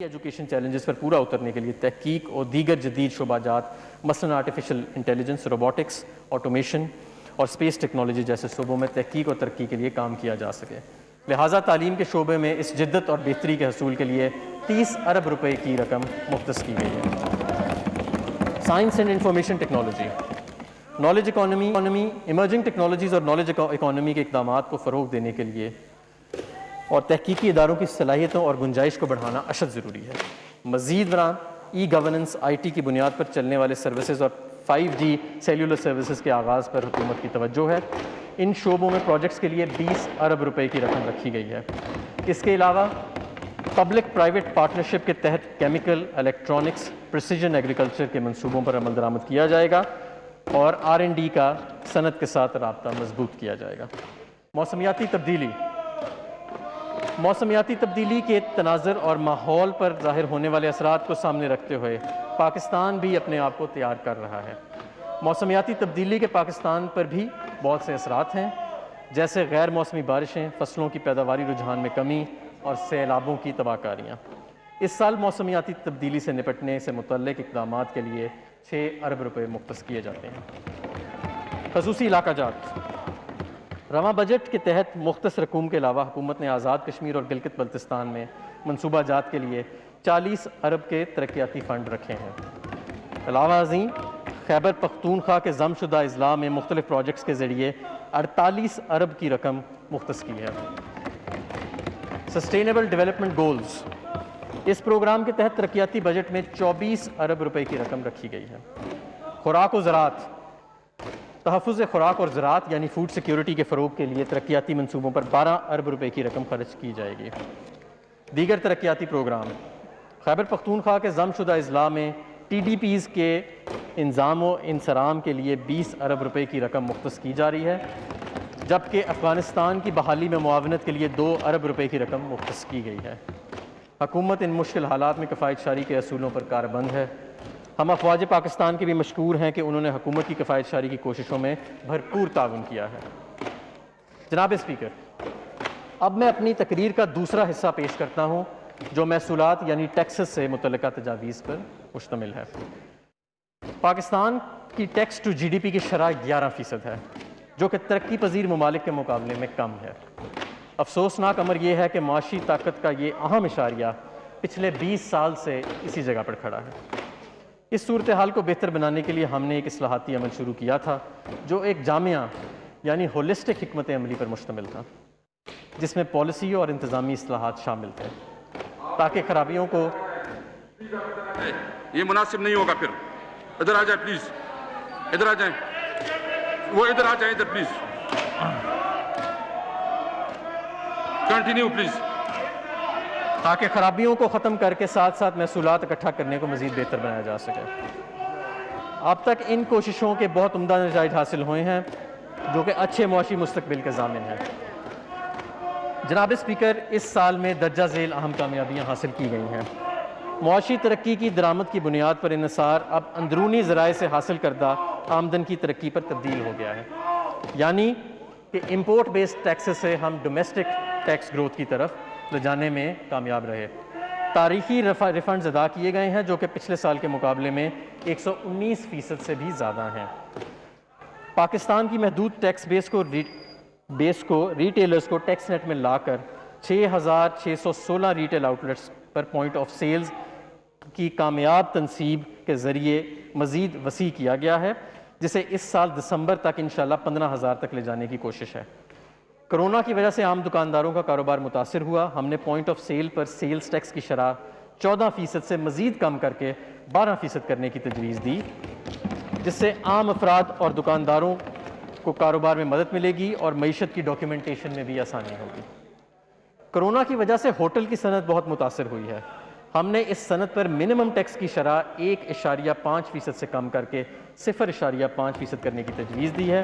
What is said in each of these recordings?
Education challenges پر پورا اترنے کے لیے تحقیق اور دیگر جدید شعبہ جات مثلاً آرٹیفیشل انٹیلیجنس، روبوٹکس، آٹومیشن اور اسپیس ٹیکنالوجی جیسے شعبوں میں تحقیق اور ترقی کے لیے کام کیا جا سکے۔ لہٰذا تعلیم کے شعبے میں اس جدت اور بہتری کے حصول کے لیے 30 ارب روپے کی رقم مختص کی گئی ہے۔ Science and information technology, knowledge economy, emerging technologies اور نالج اکانومی کے اقدامات کو فروغ دینے کے لیے اور تحقیقی اداروں کی صلاحیتوں اور گنجائش کو بڑھانا اشد ضروری ہے۔ مزید برآں ای گورننس، آئی ٹی کی بنیاد پر چلنے والے سروسز اور 5G سیلولر سروسز کے آغاز پر حکومت کی توجہ ہے۔ ان شعبوں میں پروجیکٹس کے لیے 20 ارب روپے کی رقم رکھی گئی ہے۔ اس کے علاوہ پبلک پرائیویٹ پارٹنرشپ کے تحت کیمیکل، الیکٹرانکس، پریسیجن ایگریکلچر کے منصوبوں پر عمل درآمد کیا جائے گا اور R&D کا صنعت کے ساتھ رابطہ مضبوط کیا جائے گا۔ موسمیاتی تبدیلی کے تناظر اور ماحول پر ظاہر ہونے والے اثرات کو سامنے رکھتے ہوئے پاکستان بھی اپنے آپ کو تیار کر رہا ہے۔ موسمیاتی تبدیلی کے پاکستان پر بھی بہت سے اثرات ہیں، جیسے غیر موسمی بارشیں، فصلوں کی پیداواری رجحان میں کمی اور سیلابوں کی تباہ کاریاں۔ اس سال موسمیاتی تبدیلی سے نپٹنے سے متعلق اقدامات کے لیے 6 ارب روپے مختص کیے جاتے ہیں۔ خصوصی علاقہ جات، رواں بجٹ کے تحت مختص رقوم کے علاوہ حکومت نے آزاد کشمیر اور گلگت بلتستان میں منصوبہ جات کے لیے 40 ارب کے ترقیاتی فنڈ رکھے ہیں۔ علاوہ ازیں خیبر پختونخوا کے ضم شدہ اضلاع میں مختلف پروجیکٹس کے ذریعے 48 ارب کی رقم مختص کی ہے۔ سسٹینیبل ڈیولپمنٹ گولز، اس پروگرام کے تحت ترقیاتی بجٹ میں 24 ارب روپے کی رقم رکھی گئی ہے۔ خوراک و زراعت، تحفظ خوراک اور زراعت یعنی فوڈ سیکیورٹی کے فروغ کے لیے ترقیاتی منصوبوں پر 12 ارب روپے کی رقم خرچ کی جائے گی۔ دیگر ترقیاتی پروگرام، خیبر پختونخوا کے ضم شدہ اضلاع میں TDPs کے انضام و انصرام کے لیے 20 ارب روپے کی رقم مختص کی جا رہی ہے، جبکہ افغانستان کی بحالی میں معاونت کے لیے 2 ارب روپے کی رقم مختص کی گئی ہے۔ حکومت ان مشکل حالات میں کفایت شاری کے اصولوں پر کاربند ہے۔ ہم افواج پاکستان کے بھی مشکور ہیں کہ انہوں نے حکومت کی کفایت شاری کی کوششوں میں بھرپور تعاون کیا ہے۔ جناب اسپیکر، اب میں اپنی تقریر کا دوسرا حصہ پیش کرتا ہوں جو محصولات یعنی ٹیکسز سے متعلقہ تجاویز پر مشتمل ہے۔ پاکستان کی ٹیکس ٹو GDP کی شرح 11% ہے، جو کہ ترقی پذیر ممالک کے مقابلے میں کم ہے۔ افسوسناک امر یہ ہے کہ معاشی طاقت کا یہ اہم اشاریہ پچھلے 20 سال سے اسی جگہ پر کھڑا ہے۔ اس صورتحال کو بہتر بنانے کے لیے ہم نے ایک اصلاحاتی عمل شروع کیا تھا جو ایک جامعہ یعنی ہولسٹک حکمت عملی پر مشتمل تھا، جس میں پالیسی اور انتظامی اصلاحات شامل تھے تاکہ خرابیوں کو یہ مناسب نہیں ہوگا۔ پھر ادھر آ جائیں پلیز، ادھر آ جائیں، وہ ادھر آ جائیں، ادھر پلیز کنٹینیو پلیز، تاکہ خرابیوں کو ختم کر کے ساتھ ساتھ محصولات اکٹھا کرنے کو مزید بہتر بنایا جا سکے۔ اب تک ان کوششوں کے بہت عمدہ نتائج حاصل ہوئے ہیں جو کہ اچھے معاشی مستقبل کے ضامن ہیں۔ جناب اسپیکر، اس سال میں درجہ ذیل اہم کامیابیاں حاصل کی گئی ہیں۔ معاشی ترقی کی درآمد کی بنیاد پر انحصار اب اندرونی ذرائع سے حاصل کردہ آمدن کی ترقی پر تبدیل ہو گیا ہے، یعنی کہ امپورٹ بیسڈ ٹیکسز سے ہم ڈومیسٹک ٹیکس گروتھ کی طرف لے جانے میں کامیاب رہے۔ تاریخی ریفنڈز ادا کیے گئے ہیں جو کہ پچھلے سال کے مقابلے میں 119% سے بھی زیادہ ہیں۔ پاکستان کی محدود ٹیکس بیس کو ریٹیلرز کو ٹیکس نیٹ میں لا کر 6616 ریٹیل آؤٹلیٹس پر پوائنٹ آف سیلز کی کامیاب تنصیب کے ذریعے مزید وسیع کیا گیا ہے، جسے اس سال دسمبر تک انشاءاللہ 15,000 تک لے جانے کی کوشش ہے۔ کرونا کی وجہ سے عام دکانداروں کا کاروبار متاثر ہوا۔ ہم نے پوائنٹ آف سیل پر سیلز ٹیکس کی شرح 14% سے مزید کم کر کے 12% کرنے کی تجویز دی، جس سے عام افراد اور دکانداروں کو کاروبار میں مدد ملے گی اور معیشت کی ڈاکیومنٹیشن میں بھی آسانی ہوگی۔ کرونا کی وجہ سے ہوٹل کی صنعت بہت متاثر ہوئی ہے۔ ہم نے اس صنعت پر منیمم ٹیکس کی شرح 1.5% سے کم کر کے 0.5% کرنے کی تجویز دی ہے۔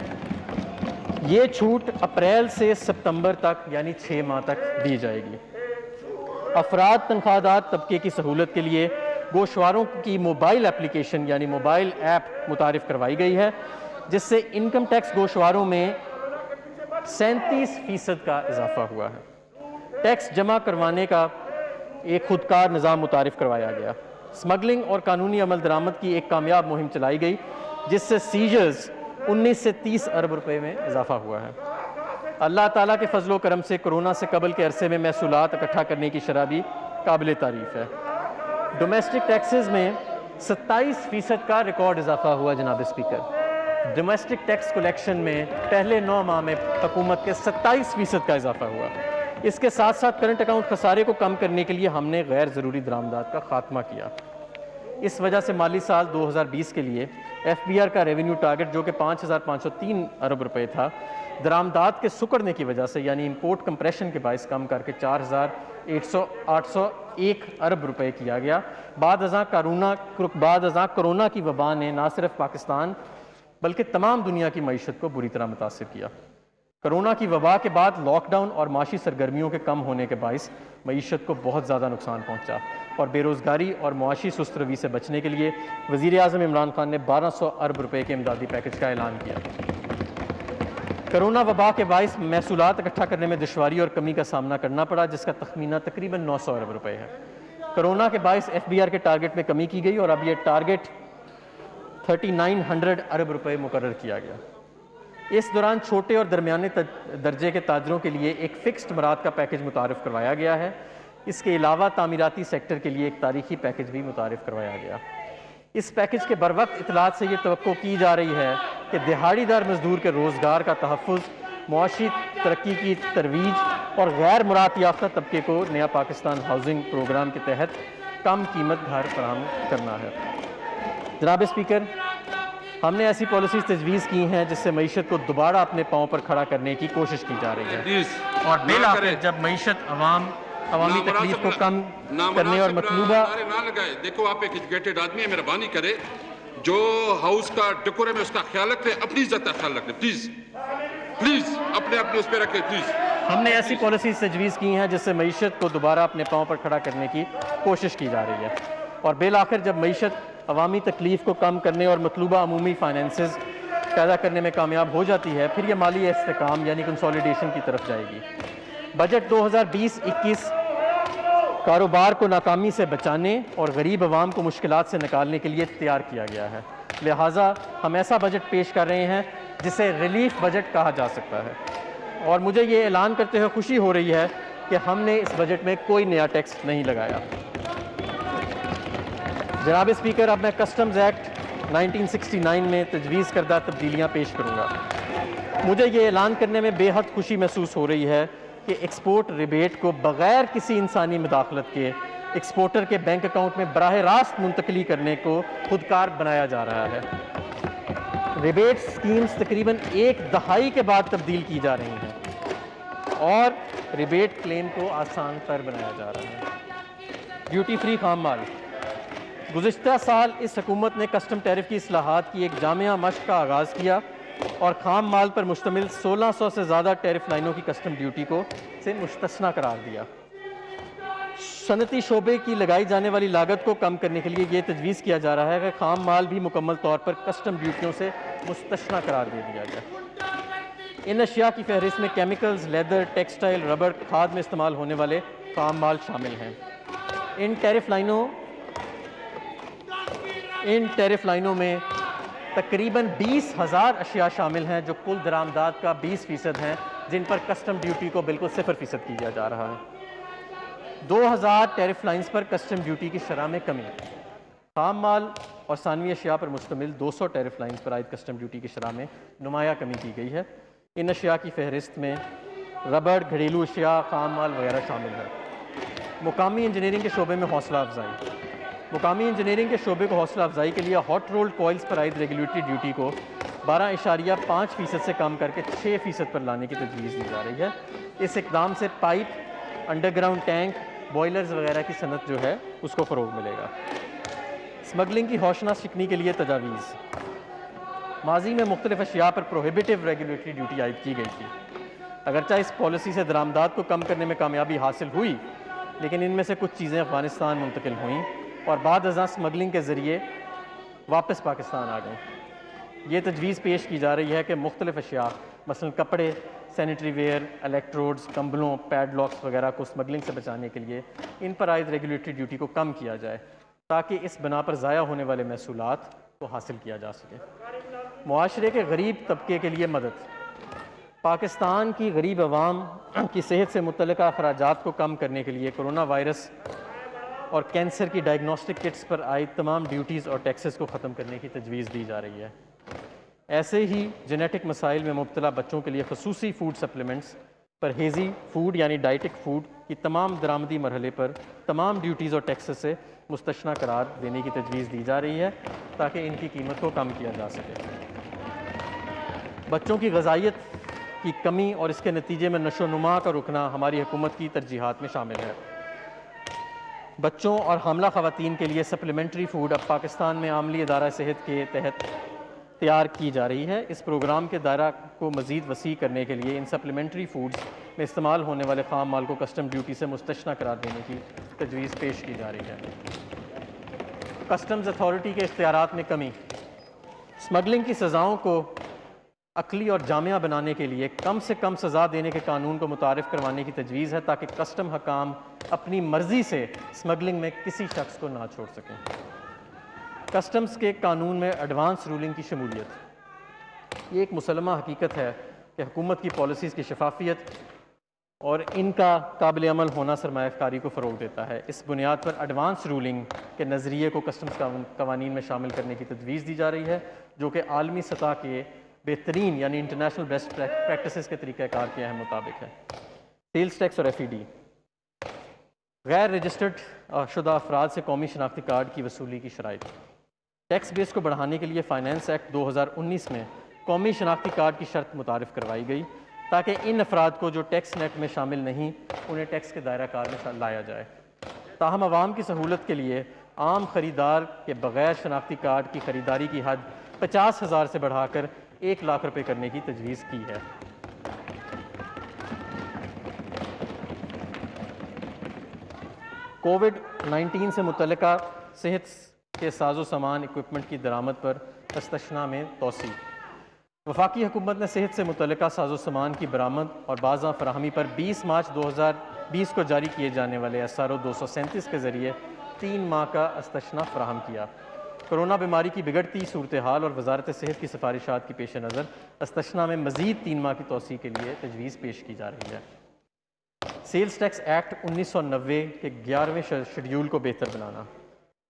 یہ چھوٹ اپریل سے ستمبر تک یعنی 6 ماہ تک دی جائے گی۔ افراد تنخواہ دار طبقے کی سہولت کے لیے گوشواروں کی موبائل اپلیکیشن یعنی موبائل ایپ متعارف کروائی گئی ہے، جس سے انکم ٹیکس گوشواروں میں 37% کا اضافہ ہوا ہے۔ ٹیکس جمع کروانے کا ایک خودکار نظام متعارف کروایا گیا۔ سمگلنگ اور قانونی عمل درآمد کی ایک کامیاب مہم چلائی گئی جس سے سیجرز 19 سے 30 ارب روپے میں اضافہ ہوا ہے۔ اللہ تعالیٰ کے فضل و کرم سے کرونا سے قبل کے عرصے میں محصولات اکٹھا کرنے کی شرح بھی قابل تعریف ہے۔ ڈومیسٹک ٹیکسز میں 27% کا ریکارڈ اضافہ ہوا جناب اسپیکر۔ ڈومیسٹک ٹیکس کلیکشن میں پہلے 9 ماہ میں حکومت کے 27% کا اضافہ ہوا۔ اس کے ساتھ ساتھ کرنٹ اکاؤنٹ خسارے کو کم کرنے کے لیے ہم نے غیر ضروری درآمدات کا خاتمہ کیا۔ اس وجہ سے مالی سال 2020 کے لیے ایف بی آر کا ریونیو ٹارگٹ جو کہ 5,503 ارب روپے تھا، درآمدات کے سکڑنے کی وجہ سے یعنی امپورٹ کمپریشن کے باعث کم کر کے 4,801 ارب روپے کیا گیا۔ بعد ازاں کرونا کی وبا نے نہ صرف پاکستان بلکہ تمام دنیا کی معیشت کو بری طرح متاثر کیا۔ کرونا کی وبا کے بعد لاک ڈاؤن اور معاشی سرگرمیوں کے کم ہونے کے باعث معیشت کو بہت زیادہ نقصان پہنچا اور بے روزگاری اور معاشی سست روی سے بچنے کے لیے وزیر اعظم عمران خان نے 1200 ارب روپے کے امدادی پیکج کا اعلان کیا۔ کرونا وبا کے باعث محصولات اکٹھا کرنے میں دشواری اور کمی کا سامنا کرنا پڑا جس کا تخمینہ تقریباً 900 ارب روپے ہے۔ کرونا کے باعث ایف بی آر کے ٹارگٹ میں کمی کی گئی اور اب یہ ٹارگٹ 3900 ارب روپے مقرر کیا گیا۔ اس دوران چھوٹے اور درمیانے درجے کے تاجروں کے لیے ایک فکسڈ مراد کا پیکج متعارف کروایا گیا ہے۔ اس کے علاوہ تعمیراتی سیکٹر کے لیے ایک تاریخی پیکج بھی متعارف کروایا گیا۔ اس پیکج کے بروقت اطلاعات سے یہ توقع کی جا رہی ہے کہ دہاڑی دار مزدور کے روزگار کا تحفظ، معاشی ترقی کی ترویج اور غیر مراعات یافتہ طبقے کو نیا پاکستان ہاؤسنگ پروگرام کے تحت کم قیمت گھر فراہم کرنا ہے۔ جناب اسپیکر، ہم نے ایسی پالیسیز تجویز کی ہیں جس سے معیشت کو دوبارہ اپنے پاؤں پر کھڑا کرنے کی کوشش کی جا رہی ہے اور بالآخر جب معیشت عوامی تکلیف کو کم کرنے اور مطلوبہ نہ لگائے۔ دیکھو آپ ایک ایجوکیٹڈ آدمی ہے، مہربانی کرے جو ہاؤس کا ڈیکورم ہے اس کا خیال رکھے، اپنی عزت کا خیال رکھے، پلیز پلیز اپنے اس پہ رکھے پلیز۔ ہم نے ایسی پالیسیز تجویز کی ہیں جس سے معیشت کو دوبارہ اپنے پاؤں پر کھڑا کرنے کی کوشش کی جا رہی ہے اور بالآخر جب معیشت عوامی تکلیف کو کم کرنے اور مطلوبہ عمومی فائنینسز پیدا کرنے میں کامیاب ہو جاتی ہے پھر یہ مالی استحکام یعنی کنسولیڈیشن کی طرف جائے گی۔ بجٹ 2020-21 کاروبار کو ناکامی سے بچانے اور غریب عوام کو مشکلات سے نکالنے کے لیے تیار کیا گیا ہے، لہٰذا ہم ایسا بجٹ پیش کر رہے ہیں جسے ریلیف بجٹ کہا جا سکتا ہے اور مجھے یہ اعلان کرتے ہوئے خوشی ہو رہی ہے کہ ہم نے اس بجٹ میں کوئی نیا ٹیکس نہیں لگایا۔ جناب اسپیکر، اب میں کسٹمز ایکٹ 1969 میں تجویز کردہ تبدیلیاں پیش کروں گا۔ مجھے یہ اعلان کرنے میں بے حد خوشی محسوس ہو رہی ہے کہ ایکسپورٹ ریبیٹ کو بغیر کسی انسانی مداخلت کے ایکسپورٹر کے بینک اکاؤنٹ میں براہ راست منتقلی کرنے کو خودکار بنایا جا رہا ہے۔ ریبیٹ سکیمز تقریباً 1 دہائی کے بعد تبدیل کی جا رہی ہیں اور ریبیٹ کلیم کو آسان تر بنایا جا رہا ہے۔ ڈیوٹی فری خام مال۔ گزشتہ سال اس حکومت نے کسٹم ٹیرف کی اصلاحات کی ایک جامع مشق کا آغاز کیا اور خام مال پر مشتمل 1600 سے زیادہ ٹیرف لائنوں کی کسٹم ڈیوٹی کو سے مستثنیٰ قرار دیا۔ صنعتی شعبے کی لگائی جانے والی لاگت کو کم کرنے کے لیے یہ تجویز کیا جا رہا ہے کہ خام مال بھی مکمل طور پر کسٹم ڈیوٹیوں سے مستثنیٰ قرار دے دیا جائے۔ ان اشیاء کی فہرست میں کیمیکلز، لیدر، ٹیکسٹائل، ربڑ، کھاد میں استعمال ہونے والے خام مال شامل ہیں۔ ان ٹیرف لائنوں میں تقریباً 20,000 اشیاء شامل ہیں جو کل درآمدات کا 20% ہیں جن پر کسٹم ڈیوٹی کو بالکل 0% کیا جا رہا ہے۔ 2000 ٹیرف لائنز پر کسٹم ڈیوٹی کی شرح میں کمی۔ خام مال اور ثانوی اشیاء پر مشتمل 200 ٹیرف لائنز پر عائد کسٹم ڈیوٹی کی شرح میں نمایاں کمی کی گئی ہے۔ ان اشیاء کی فہرست میں ربڑ، گھریلو اشیاء، خام مال وغیرہ شامل ہے۔ مقامی انجینئرنگ کے شعبے میں حوصلہ افزائی۔ مقامی انجینئرنگ کے شعبے کو حوصلہ افزائی کے لیے ہاٹ رولڈ کوئلز پر عائد ریگولیٹری ڈیوٹی کو 12.5% سے کم کر کے 6% پر لانے کی تجویز دی جا رہی ہے۔ اس اقدام سے pipe, under ground tank, boilers وغیرہ کی صنعت جو ہے اس کو فروغ ملے گا۔ اسمگلنگ کی ہوشناس شکنی کے لیے تجاویز۔ ماضی میں مختلف اشیاء پر پروہیبیٹو ریگولیٹری ڈیوٹی عائد کی گئی تھی۔ اگرچہ اس پالیسی سے درآمدات کو کم کرنے میں کامیابی حاصل ہوئی لیکن ان میں سے کچھ چیزیں افغانستان منتقل ہوئیں اور بعد ازاں اسمگلنگ کے ذریعے واپس پاکستان آ گئیں۔ یہ تجویز پیش کی جا رہی ہے کہ مختلف اشیاء مثلا کپڑے، سینیٹری ویئر، الیکٹروڈز، کمبلوں، پیڈ لاکس وغیرہ کو اسمگلنگ سے بچانے کے لیے ان پر عائد ریگولیٹری ڈیوٹی کو کم کیا جائے تاکہ اس بنا پر ضائع ہونے والے محصولات کو حاصل کیا جا سکے۔ معاشرے کے غریب طبقے کے لیے مدد۔ پاکستان کی غریب عوام کی صحت سے متعلقہ اخراجات کو کم کرنے کے لیے کرونا وائرس اور کینسر کی ڈائگنوسٹک کٹس پر عائد تمام ڈیوٹیز اور ٹیکسز کو ختم کرنے کی تجویز دی جا رہی ہے۔ ایسے ہی جینیٹک مسائل میں مبتلا بچوں کے لیے خصوصی فوڈ سپلیمنٹس، پرہیزی فوڈ یعنی ڈائٹک فوڈ کی تمام درآمدی مرحلے پر تمام ڈیوٹیز اور ٹیکسز سے مستثنیٰ قرار دینے کی تجویز دی جا رہی ہے تاکہ ان کی قیمت کو کم کیا جا سکے۔ بچوں کی غذائیت کی کمی اور اس کے نتیجے میں نشو و نما کا رکنا ہماری حکومت کی ترجیحات میں شامل ہے۔ بچوں اور حاملہ خواتین کے لیے سپلیمنٹری فوڈ اب پاکستان میں عاملی ادارہ صحت کے تحت تیار کی جا رہی ہے۔ اس پروگرام کے دائرہ کو مزید وسیع کرنے کے لیے ان سپلیمنٹری فوڈز میں استعمال ہونے والے خام مال کو کسٹم ڈیوٹی سے مستثنیٰ قرار دینے کی تجویز پیش کی جا رہی ہے۔ کسٹمز اتھارٹی کے اختیارات میں کمی۔ اسمگلنگ کی سزاؤں کو عقلی اور جامعہ بنانے کے لیے کم سے کم سزا دینے کے قانون کو متعارف کروانے کی تجویز ہے تاکہ کسٹم حکام اپنی مرضی سے اسمگلنگ میں کسی شخص کو نہ چھوڑ سکیں۔ کسٹمز کے قانون میں ایڈوانس رولنگ کی شمولیت۔ یہ ایک مسلمہ حقیقت ہے کہ حکومت کی پالیسیز کی شفافیت اور ان کا قابل عمل ہونا سرمایہ کاری کو فروغ دیتا ہے۔ اس بنیاد پر ایڈوانس رولنگ کے نظریے کو کسٹمز قوانین میں شامل کرنے کی تجویز دی جا رہی ہے جو کہ عالمی سطح کے بہترین یعنی انٹرنیشنل بیسٹ پریکٹسز کے طریقہ کار کے اہم مطابق ہے۔ سیلز ٹیکس اور FED۔ غیر رجسٹرڈ شدہ افراد سے قومی شناختی کارڈ کی وصولی کی شرائط۔ ٹیکس بیس کو بڑھانے کے لیے فائنانس ایکٹ 2019 میں قومی شناختی کارڈ کی شرط متعارف کروائی گئی تاکہ ان افراد کو جو ٹیکس نیٹ میں شامل نہیں انہیں ٹیکس کے دائرہ کار میں لایا جائے۔ تاہم عوام کی سہولت کے لیے عام خریدار کے بغیر شناختی کارڈ کی خریداری کی حد 50,000 سے بڑھا کر 1 لاکھ روپے کرنے کی تجویز کی ہے۔ کووڈ-19 سے متعلقہ صحت کے ساز و سامان اکوپمنٹ کی درآمد پر استثناء میں توسیع۔ وفاقی حکومت نے صحت سے متعلقہ ساز و سامان کی برآمد اور بازاں فراہمی پر 20 مارچ 2020 کو جاری کیے جانے والے SRO 237 کے ذریعے 3 ماہ کا استثناء فراہم کیا۔ کرونا بیماری کی بگڑتی صورتحال اور وزارت صحت کی سفارشات کی پیش نظر استثناء میں مزید 3 ماہ کی توسیع کے لیے تجویز پیش کی جا رہی ہے۔ سیلز ٹیکس ایکٹ 1990 کے 11ویں شیڈیول کو بہتر بنانا۔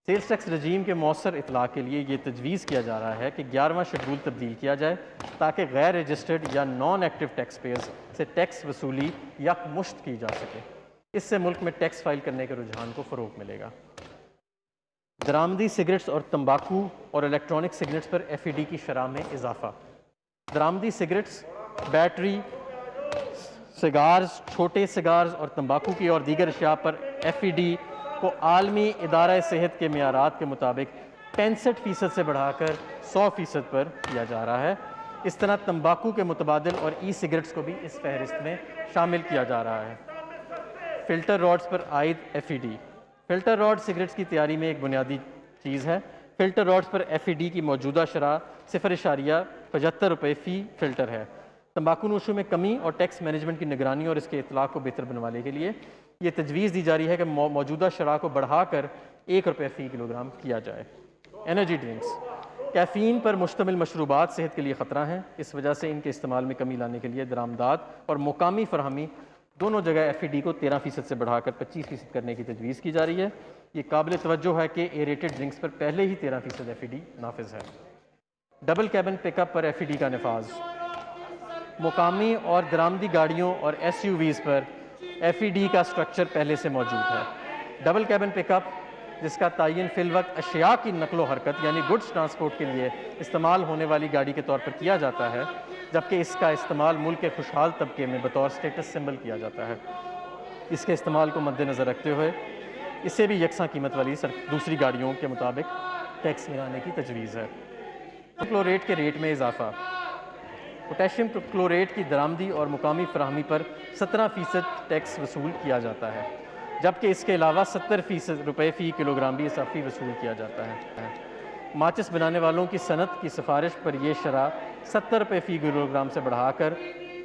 سیلز ٹیکس رجیم کے مؤثر اطلاق کے لیے یہ تجویز کیا جا رہا ہے کہ 11واں شیڈیول تبدیل کیا جائے تاکہ غیر رجسٹرڈ یا نان ایکٹیو ٹیکس پیئرز سے ٹیکس وصولی یکمشت کی جا سکے۔ اس سے ملک میں ٹیکس فائل کرنے کے رجحان کو فروغ ملے گا۔ درآمدی سگریٹس اور تمباکو اور الیکٹرانک سگریٹس پر FED کی شرح میں اضافہ۔ درآمدی سگریٹس، بیٹری، سگارز، چھوٹے سگارز اور تمباکو کی اور دیگر اشیاء پر FED کو عالمی ادارہ صحت کے معیارات کے مطابق 65% سے بڑھا کر 100% پر کیا جا رہا ہے۔ اس طرح تمباکو کے متبادل اور سگریٹس کو بھی اس فہرست میں شامل کیا جا رہا ہے۔ فلٹر راڈز پر عائد FED۔ فلٹر راڈ سگریٹس کی تیاری میں ایک بنیادی چیز ہے۔ فلٹر راڈز پر FED کی موجودہ شرح 0.75 روپے فی فلٹر ہے۔ تمباکو نوشوں میں کمی اور ٹیکس مینجمنٹ کی نگرانی اور اس کے اطلاق کو بہتر بنوانے کے لیے یہ تجویز دی جا رہی ہے کہ موجودہ شرح کو بڑھا کر 1 روپے فی کلوگرام کیا جائے۔ Energy drinks. کیفین پر مشتمل مشروبات صحت کے لیے خطرہ ہیں، اس وجہ سے ان کے استعمال میں کمی لانے کے لیے درآمدات اور مقامی فراہمی دونوں جگہ FED کو 13% سے بڑھا کر 25% کرنے کی تجویز کی جا رہی ہے۔ یہ قابل توجہ ہے کہ ایریٹڈ ڈرنکس پر پہلے ہی 13% FED نافذ ہے۔ ڈبل کیبن پک اپ پر FED کا نفاذ۔ مقامی اور درآمدی گاڑیوں اور SUVs پر FED کا سٹرکچر پہلے سے موجود ہے۔ ڈبل کیبن پک اپ جس کا تعین فی الوقت اشیاء کی نقل و حرکت یعنی گڈز ٹرانسپورٹ کے لیے استعمال ہونے والی گاڑی کے طور پر کیا جاتا ہے، جبکہ اس کا استعمال ملک کے خوشحال طبقے میں بطور سٹیٹس سمبل کیا جاتا ہے۔ اس کے استعمال کو مد نظر رکھتے ہوئے اس سے بھی یکساں قیمت والی دوسری گاڑیوں کے مطابق ٹیکس لگانے کی تجویز ہے۔ کلوریٹ کے ریٹ میں اضافہ۔ پوٹیشیم کلوریٹ کی درآمدی اور مقامی فراہمی پر 17% ٹیکس وصول کیا جاتا ہے، جبکہ اس کے علاوہ 70 روپے فی کلوگرام بھی اضافی وصول کیا جاتا ہے۔ ماچس بنانے والوں کی صنعت کی سفارش پر یہ شرح 70 روپے فی کلوگرام سے بڑھا کر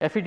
FED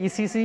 ECC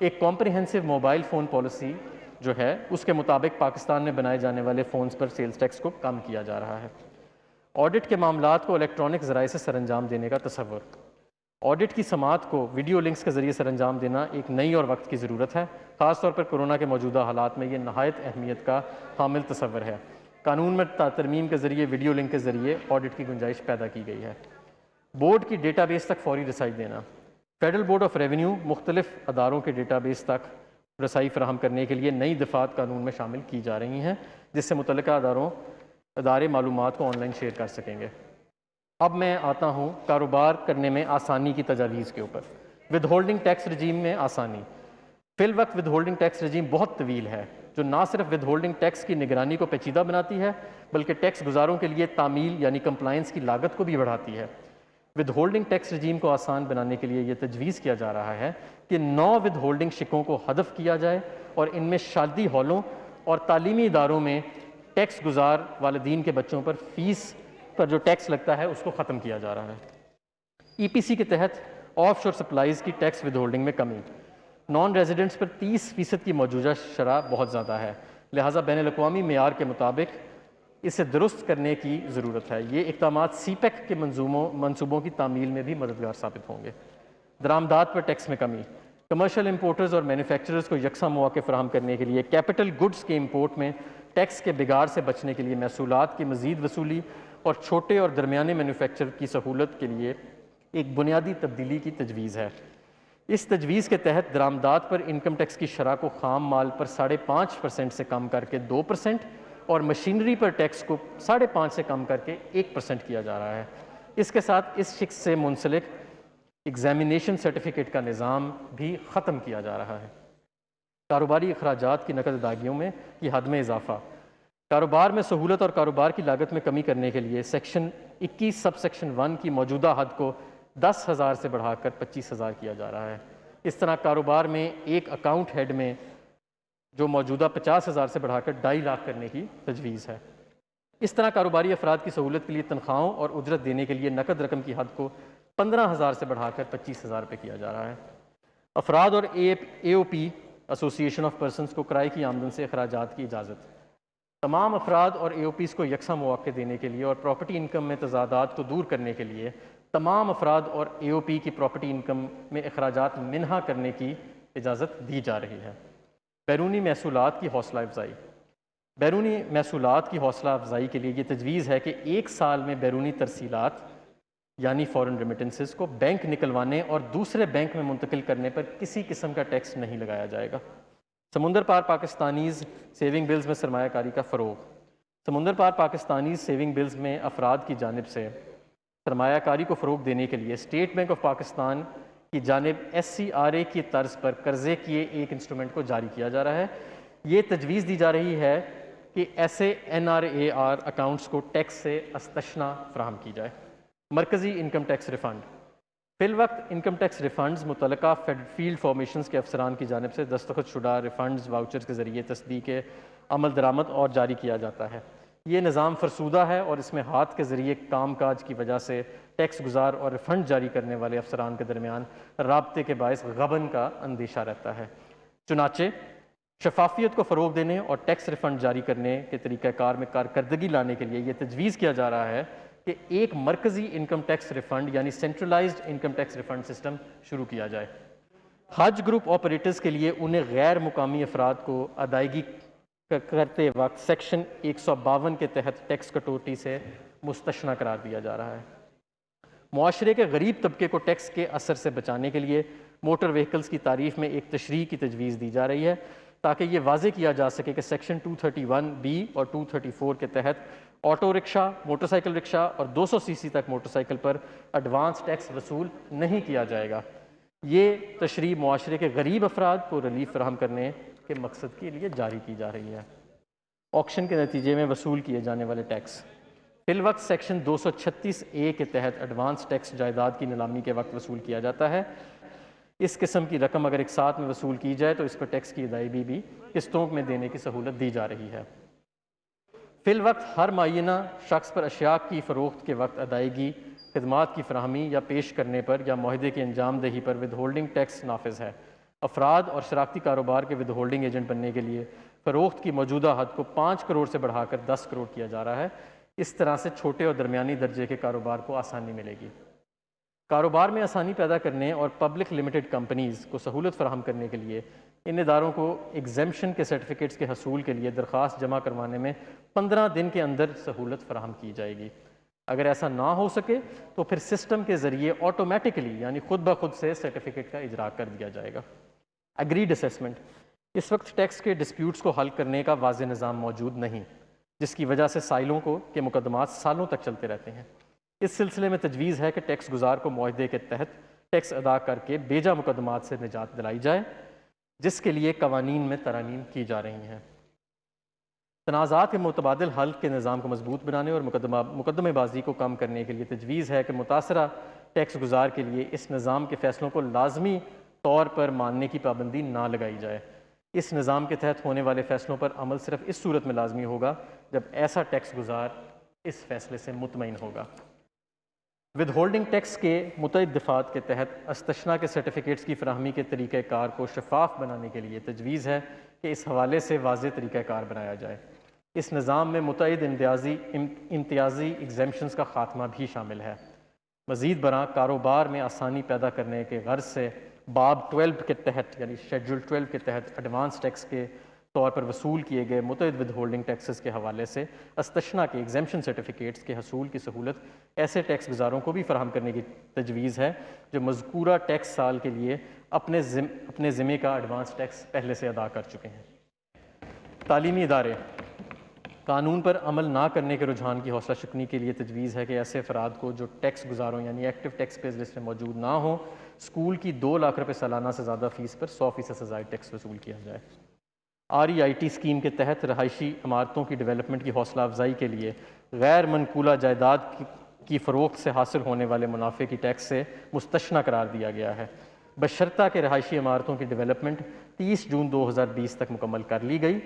ایک کمپریہنسو موبائل فون پالیسی جو ہے اس کے مطابق پاکستان میں بنائے جانے والے فونز پر سیلز ٹیکس کو کم کیا جا رہا ہے۔ آڈٹ کے معاملات کو الیکٹرانک ذرائع سے سر انجام دینے کا تصور۔ آڈٹ کی سماعت کو ویڈیو لنکس کے ذریعے سر انجام دینا ایک نئی اور وقت کی ضرورت ہے، خاص طور پر کورونا کے موجودہ حالات میں یہ نہایت اہمیت کا حامل تصور ہے۔ قانون میں ترمیم کے ذریعے ویڈیو لنک کے ذریعے آڈٹ کی گنجائش پیدا کی گئی ہے۔ بورڈ کی ڈیٹا بیس تک فوری رسائی دینا۔ فیڈرل بورڈ آف ریونیو مختلف اداروں کے ڈیٹا بیس تک رسائی فراہم کرنے کے لیے نئی دفعات قانون میں شامل کی جا رہی ہیں، جس سے متعلقہ ادارے معلومات کو آن لائن شیئر کر سکیں گے۔ اب میں آتا ہوں کاروبار کرنے میں آسانی کی تجاویز کے اوپر۔ ود ہولڈنگ ٹیکس رجیم میں آسانی۔ فی الوقت ود ہولڈنگ ٹیکس رجیم بہت طویل ہے، جو نہ صرف ود ہولڈنگ ٹیکس کی نگرانی کو پیچیدہ بناتی ہے بلکہ ٹیکس گزاروں کے لیے تعمیل یعنی کمپلائنس کی لاگت کو بھی بڑھاتی ہے۔ ود ہولڈنگ ٹیکس رجیم کو آسان بنانے کے لیے یہ تجویز کیا جا رہا ہے کہ 9 ود ہولڈنگ شکوں کو حذف کیا جائے اور ان میں شادی ہالوں اور تعلیمی اداروں میں ٹیکس گزار والدین کے بچوں پر فیس پر جو ٹیکس لگتا ہے اس کو ختم کیا جا رہا ہے۔ ای پی سی کے تحت آف شور سپلائز کی ٹیکس ود ہولڈنگ میں کمی۔ نان ریزیڈنٹس پر 30% کی موجودہ شرح بہت زیادہ ہے، لہٰذا بین الاقوامی معیار کے مطابق اسے درست کرنے کی ضرورت ہے۔ یہ اقدامات سی پیک کے منصوبوں کی تعمیل میں بھی مددگار ثابت ہوں گے۔ درآمدات پر ٹیکس میں کمی۔ کمرشل امپورٹرز اور مینوفیکچررز کو یکساں مواقع فراہم کرنے کے لیے کیپٹل گڈز کے امپورٹ میں ٹیکس کے بگاڑ سے بچنے کے لیے محصولات کی مزید وصولی اور چھوٹے اور درمیانے مینوفیکچر کی سہولت کے لیے ایک بنیادی تبدیلی کی تجویز ہے۔ اس تجویز کے تحت درآمدات پر انکم ٹیکس کی شرح کو خام مال پر 5.5% سے کم کر کے 2% اور مشینری پر ٹیکس کو 5.5% سے کم کر کے 1% کیا جا رہا ہے۔ اس کے ساتھ اس شق سے منسلک ایگزامینیشن سرٹیفکیٹ کا نظام بھی ختم کیا جا رہا ہے۔ کاروباری اخراجات کی نقد ادائیگیوں میں یہ حد میں اضافہ۔ کاروبار میں سہولت اور کاروبار کی لاگت میں کمی کرنے کے لیے سیکشن 21 سب سیکشن 1 کی موجودہ حد کو 10,000 سے بڑھا کر 25,000 کیا جا رہا ہے۔ اس طرح کاروبار میں ایک اکاؤنٹ ہیڈ میں جو موجودہ 50,000 سے بڑھا کر 2.5 لاکھ کرنے کی تجویز ہے۔ اس طرح کاروباری افراد کی سہولت کے لیے تنخواہوں اور اجرت دینے کے لیے نقد رقم کی حد کو 15,000 سے بڑھا کر 25,000 روپے کیا جا رہا ہے۔ افراد اور اے او پی ایسوسی ایشن آف پرسنز کو کرائے کی آمدن سے اخراجات کی اجازت۔ تمام افراد اور اے او پیز کو یکساں مواقع دینے کے لیے اور پراپرٹی انکم میں تضادات کو دور کرنے کے لیے تمام افراد اور اے او پی کی پراپرٹی انکم میں اخراجات منہا کرنے کی اجازت دی جا رہی ہے۔ بیرونی محصولات کی حوصلہ افزائی۔ بیرونی محصولات کی حوصلہ افزائی کے لیے یہ تجویز ہے کہ 1 سال میں بیرونی ترسیلات یعنی فورن ریمیٹنسز کو بینک نکلوانے اور دوسرے بینک میں منتقل کرنے پر کسی قسم کا ٹیکس نہیں لگایا جائے گا۔ سمندر پار پاکستانیز سیونگ بلز میں سرمایہ کاری کا فروغ۔ سمندر پار پاکستانیز سیونگ بلز میں افراد کی جانب سے سرمایہ کاری کو فروغ دینے کے لیے اسٹیٹ بینک آف پاکستان کی جانب SCRA کی طرز پر قرضے کیے ایک انسٹرومنٹ کو جاری کیا جا رہا ہے۔ یہ تجویز دی جا رہی ہے کہ ایسے NRAR اکاؤنٹس کو ٹیکس سے استثنا فراہم کی جائے۔ مرکزی انکم ٹیکس ریفنڈ۔ فی الوقت انکم ٹیکس ریفنڈز متعلقہ فیلڈ فارمیشنز کے افسران کی جانب سے دستخط شدہ ریفنڈز واؤچرز کے ذریعے تصدیق عمل درآمد اور جاری کیا جاتا ہے۔ یہ نظام فرسودہ ہے اور اس میں ہاتھ کے ذریعے کام کاج کی وجہ سے ٹیکس گزار اور ریفنڈ جاری کرنے والے افسران کے درمیان رابطے کے باعث غبن کا اندیشہ رہتا ہے۔ چنانچہ شفافیت کو فروغ دینے اور ٹیکس ریفنڈ جاری کرنے کے طریقہ کار میں کارکردگی لانے کے لیے یہ تجویز کیا جا رہا ہے کہ ایک مرکزی انکم ٹیکس ریفنڈ یعنی centralised income tax refund system شروع کیا جائے۔ حج گروپ آپریٹرز کے لیے انہیں غیر مقامی افراد کو ادائیگی کرتے وقت سیکشن 152 کے تحت ٹیکس کٹوتی سے مستثنی قرار دیا جا رہا ہے۔ معاشرے کے غریب طبقے کو ٹیکس کے اثر سے بچانے کے لیے موٹر وہیکلز کی تعریف میں ایک تشریح کی تجویز دی جا رہی ہے تاکہ یہ واضح کیا جا سکے کہ سیکشن 231B اور 234 کے تحت آٹو رکشہ، موٹر سائیکل رکشہ اور 200 cc تک موٹر سائیکل پر ایڈوانس ٹیکس وصول نہیں کیا جائے گا۔ یہ تشریح معاشرے کے غریب افراد کو ریلیف فراہم کرنے کے مقصد کے لیے جاری کی جا رہی ہے۔ آکشن کے نتیجے میں وصول کیے جانے والے ٹیکس۔ فی الوقت سیکشن 236A کے تحت ایڈوانس ٹیکس جائیداد کی نیلامی کے وقت وصول کیا جاتا ہے۔ اس قسم کی رقم اگر ایک ساتھ میں وصول کی جائے تو اس پر ٹیکس کی ادائیگی بھی قسطوں میں دینے کی سہولت دی جا رہی ہے۔ فی الوقت ہر معینہ شخص پر اشیاء کی فروخت کے وقت ادائیگی، خدمات کی فراہمی یا پیش کرنے پر یا معاہدے کی انجام دہی پر ود ہولڈنگ ٹیکس نافذ ہے۔ افراد اور شراکتی کاروبار کے ود ہولڈنگ ایجنٹ بننے کے لیے فروخت کی موجودہ حد کو 5 کروڑ سے بڑھا کر 10 کروڑ کیا جا رہا ہے۔ اس طرح سے چھوٹے اور درمیانی درجے کے کاروبار کو آسانی ملے گی۔ کاروبار میں آسانی پیدا کرنے اور پبلک لمیٹڈ کمپنیز کو سہولت فراہم کرنے کے لیے ان اداروں کو ایگزیمپشن کے سرٹیفکیٹس کے حصول کے لیے درخواست جمع کروانے میں 15 دن کے اندر سہولت فراہم کی جائے گی۔ اگر ایسا نہ ہو سکے تو پھر سسٹم کے ذریعے آٹومیٹکلی یعنی خود بخود سے سرٹیفکیٹ کا اجرا کر دیا جائے گا۔ اگریڈ اسیسمنٹ، اس وقت ٹیکس کے ڈسپیوٹس کو حل کرنے کا واضح نظام موجود نہیں، جس کی وجہ سے سائلوں کے مقدمات سالوں تک چلتے رہتے ہیں۔ اس سلسلے میں تجویز ہے کہ ٹیکس گزار کو معاہدے کے تحت ٹیکس ادا کر کے بیجا مقدمات سے نجات دلائی جائے، جس کے لیے قوانین میں ترامیم کی جا رہی ہیں۔ تنازعات کے متبادل حل کے نظام کو مضبوط بنانے اور مقدمے بازی کو کم کرنے کے لیے تجویز ہے کہ متاثرہ ٹیکس گزار کے لیے اس نظام کے فیصلوں کو لازمی طور پر ماننے کی پابندی نہ لگائی جائے۔ اس نظام کے تحت ہونے والے فیصلوں پر عمل صرف اس صورت میں لازمی ہوگا جب ایسا ٹیکس گزار اس فیصلے سے مطمئن ہوگا۔ ود ہولڈنگ ٹیکس کے متعدد دفعات کے تحت استثناء کے سرٹیفکیٹس کی فراہمی کے طریقہ کار کو شفاف بنانے کے لیے تجویز ہے کہ اس حوالے سے واضح طریقہ کار بنایا جائے۔ اس نظام میں متعدد امتیازی ایگزیمپشنز کا خاتمہ بھی شامل ہے۔ مزید برآں کاروبار میں آسانی پیدا کرنے کے غرض سے باب 12 کے تحت یعنی شیڈول 12 کے تحت ایڈوانس ٹیکس کے طور پر وصول کیے گئے متعدد ود ہولڈنگ ٹیکسز کے حوالے سے استثناء کے ایگزیمپشن سرٹیفکیٹس کے حصول کی سہولت ایسے ٹیکس گزاروں کو بھی فراہم کرنے کی تجویز ہے جو مذکورہ ٹیکس سال کے لیے اپنے ذمے کا ایڈوانس ٹیکس پہلے سے ادا کر چکے ہیں۔ تعلیمی ادارے، قانون پر عمل نہ کرنے کے رجحان کی حوصلہ شکنی کے لیے تجویز ہے کہ ایسے افراد کو جو ٹیکس گزاروں یعنی ایکٹیو ٹیکس پیئرز لسٹ میں موجود نہ ہوں، اسکول کی 2 لاکھ روپے سالانہ سے زیادہ فیس پر 100% سزائے ٹیکس وصول کیا جائے۔ REIT اسکیم کے تحت رہائشی عمارتوں کی ڈیولپمنٹ کی حوصلہ افزائی کے لیے غیر منقولہ جائیداد کی فروخت سے حاصل ہونے والے منافع کی ٹیکس سے مستثنیٰ قرار دیا گیا ہے، بشرطہ کہ رہائشی عمارتوں کی ڈیولپمنٹ 30 جون 2020 تک مکمل کر لی گئی۔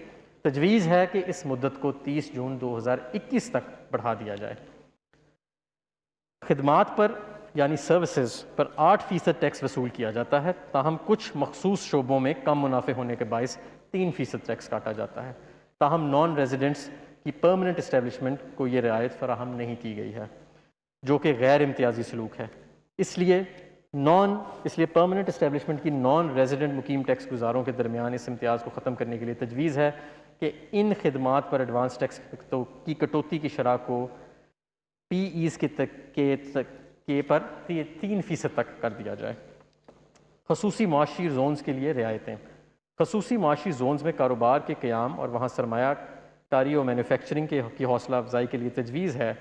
تجویز ہے کہ اس مدت کو 30 جون 2021 تک بڑھا دیا جائے۔ خدمات پر یعنی سروسز پر 8% ٹیکس وصول کیا جاتا ہے، تاہم کچھ مخصوص شعبوں میں کم منافع ہونے کے باعث 3% ٹیکس کاٹا جاتا ہے۔ تاہم نان ریزیڈنٹس کی پرماننٹ اسٹیبلشمنٹ کو یہ رعایت فراہم نہیں کی گئی ہے، جو کہ غیر امتیازی سلوک ہے۔ اس لیے پرماننٹ اسٹیبلشمنٹ کی نان ریزیڈنٹ مقیم ٹیکس گزاروں کے درمیان اس امتیاز کو ختم کرنے کے لیے تجویز ہے کہ ان خدمات پر ایڈوانس ٹیکس کی کٹوتی کی شرح کو PEs کے پر 3% تک کر دیا جائے۔ خصوصی معاشی زونز کے لیے رعایتیں، خصوصی معاشی زونز میں کاروبار کے قیام اور وہاں سرمایہ کاری اور مینوفیکچرنگ کی حوصلہ افزائی کے لیے تجویز ہے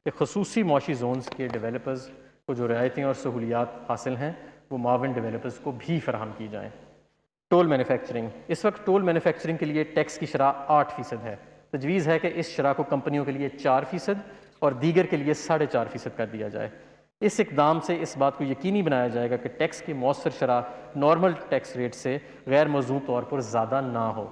کہ خصوصی معاشی زونز کے ڈیولپرز کو جو رعایتیں اور سہولیات حاصل ہیں وہ معاون ڈیولپرز کو بھی فراہم کی جائیں۔ ٹول مینوفیکچرنگ، اس وقت ٹول مینوفیکچرنگ کے لیے ٹیکس کی شرح 8% ہے۔ تجویز ہے کہ اس شرح کو کمپنیوں کے لیے 4% اور دیگر کے لیے 4.5% کر دیا جائے۔ اس اقدام سے اس بات کو یقینی بنایا جائے گا کہ ٹیکس کی مؤثر شرح نارمل ٹیکس ریٹ سے غیر موزوں طور پر زیادہ نہ ہو۔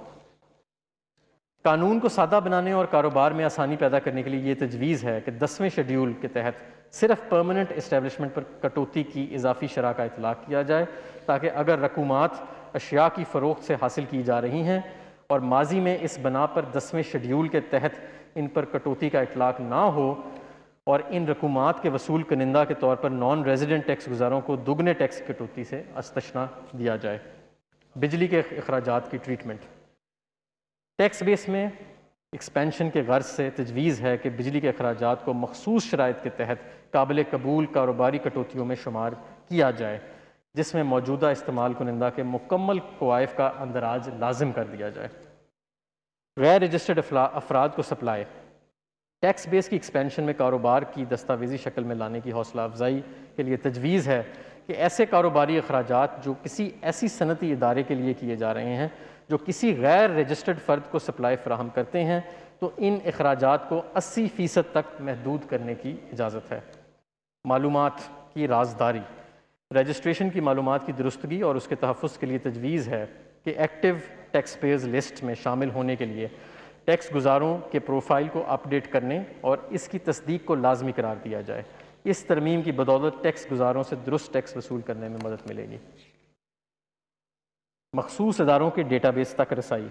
قانون کو سادہ بنانے اور کاروبار میں آسانی پیدا کرنے کے لیے یہ تجویز ہے کہ 10ویں شیڈول کے تحت صرف پرماننٹ اسٹیبلشمنٹ پر کٹوتی کی اضافی شرح کا اطلاق کیا جائے، تاکہ اگر رقومات اشیاء کی فروخت سے حاصل کی جا رہی ہیں اور ماضی میں اس بنا پر 10ویں شیڈول کے تحت ان پر کٹوتی کا اطلاق نہ ہو اور ان رقومات کے وصول کنندہ کے طور پر نان ریزیڈنٹ ٹیکس گزاروں کو دگنے ٹیکس کٹوتی سے استثناء دیا جائے۔ بجلی کے اخراجات کی ٹریٹمنٹ، ٹیکس بیس میں ایکسپینشن کے غرض سے تجویز ہے کہ بجلی کے اخراجات کو مخصوص شرائط کے تحت قابل قبول کاروباری کٹوتیوں میں شمار کیا جائے، جس میں موجودہ استعمال کنندہ کے مکمل کوائف کا اندراج لازم کر دیا جائے۔ غیر رجسٹرڈ افراد کو سپلائی، ٹیکس بیس کی ایکسپینشن میں کاروبار کی دستاویزی شکل میں لانے کی حوصلہ افزائی کے لیے تجویز ہے کہ ایسے کاروباری اخراجات جو کسی ایسی صنعتی ادارے کے لیے کیے جا رہے ہیں جو کسی غیر رجسٹرڈ فرد کو سپلائی فراہم کرتے ہیں، تو ان اخراجات کو 80% تک محدود کرنے کی اجازت ہے۔ معلومات کی رازداری، رجسٹریشن کی معلومات کی درستگی اور اس کے تحفظ کے لیے تجویز ہے کہ ایکٹیو ٹیکس پیئرز لسٹ میں شامل ہونے کے لیے ٹیکس گزاروں کے پروفائل کو اپ ڈیٹ کرنے اور اس کی تصدیق کو لازمی قرار دیا جائے۔ اس ترمیم کی بدولت ٹیکس گزاروں سے درست ٹیکس وصول کرنے میں مدد ملے گی۔ مخصوص اداروں کے ڈیٹا بیس تک رسائی،